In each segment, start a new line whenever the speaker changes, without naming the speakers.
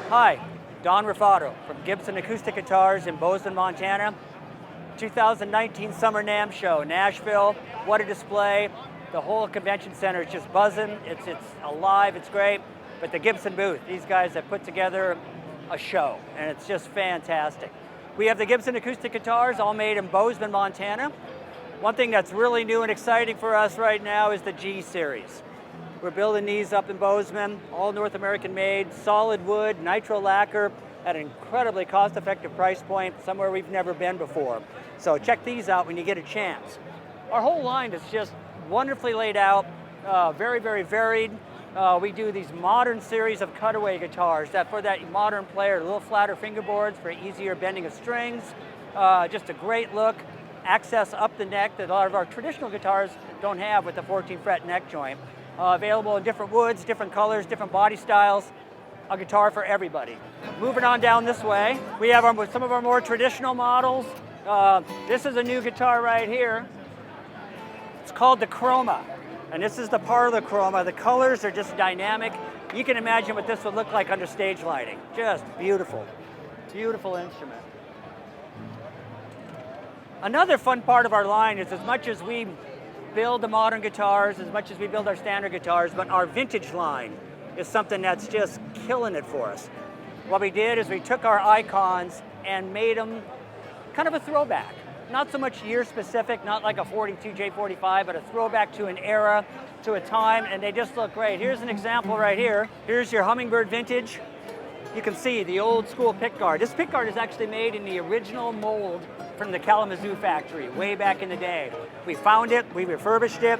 Hi, Don Ruffatto from Gibson Acoustic Guitars in Bozeman, Montana. 2019 Summer NAMM show, Nashville. What a display. The whole convention center is just buzzing. It's alive, it's great. But the Gibson booth, these guys have put together a show, and it's just fantastic. We have the Gibson Acoustic Guitars, all made in Bozeman, Montana. One thing that's really new and exciting for us right now is the G series. We're building these up in Bozeman, all North American made, solid wood, nitro lacquer, at an incredibly cost-effective price point, somewhere we've never been before. So check these out when you get a chance. Our whole line is just wonderfully laid out, very, very varied. We do these modern series of cutaway guitars that for that modern player, a little flatter fingerboards for easier bending of strings, just a great look, access up the neck that a lot of our traditional guitars don't have with the 14 fret neck joint. Available in different woods, different colors, different body styles, a guitar for everybody. Moving on down this way, we have some of our more traditional models. This is a new guitar right here. It's called the Kramer, and this is the parlor Kramer. The colors are just dynamic. You can imagine what this would look like under stage lighting. Just beautiful, beautiful instrument. Another fun part of our line is as much as we build the modern guitars, as much as we build our standard guitars, but our vintage line is something that's just killing it for us. What we did is we took our icons and made them kind of a throwback. Not so much year specific, not like a 42 J45, but a throwback to an era, to a time, and they just look great. Here's an example right here. Here's your Hummingbird vintage. You can see the old school pickguard. This pickguard is actually made in the original mold from the Kalamazoo factory way back in the day. We found it, we refurbished it.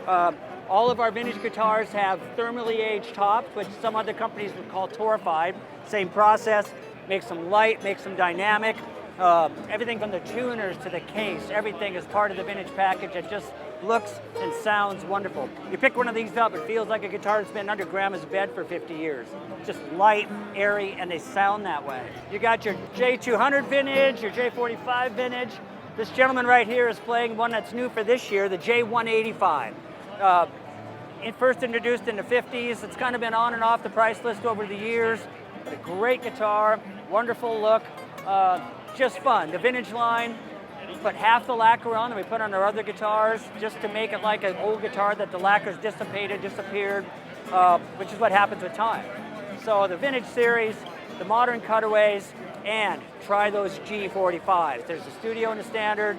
All of our vintage guitars have thermally aged tops, which some other companies would call torrefied. Same process, makes them light, makes them dynamic. Everything from the tuners to the case, everything is part of the vintage package. It just looks and sounds wonderful. You pick one of these up, it feels like a guitar that's been under Grandma's bed for 50 years. Just light, airy, and they sound that way. You got your J200 vintage, your J45 vintage. This gentleman right here is playing one that's new for this year, the J185. It first introduced in the 50s. It's kind of been on and off the price list over the years. But a great guitar, wonderful look, just fun. The vintage line, we put half the lacquer on that we put on our other guitars just to make it like an old guitar that the lacquer's dissipated, disappeared, which is what happens with time. So the vintage series, the modern cutaways, and try those G45s. There's a studio and a standard.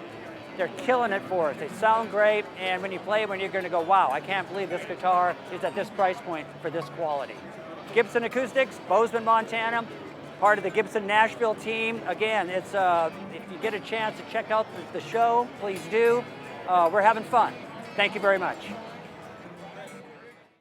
They're killing it for us. They sound great, and when you play them, you're going to go, wow, I can't believe this guitar is at this price point for this quality. Gibson Acoustics, Bozeman, Montana, part of the Gibson Nashville team. Again, it's if you get a chance to check out the show, please do. We're having fun. Thank you very much.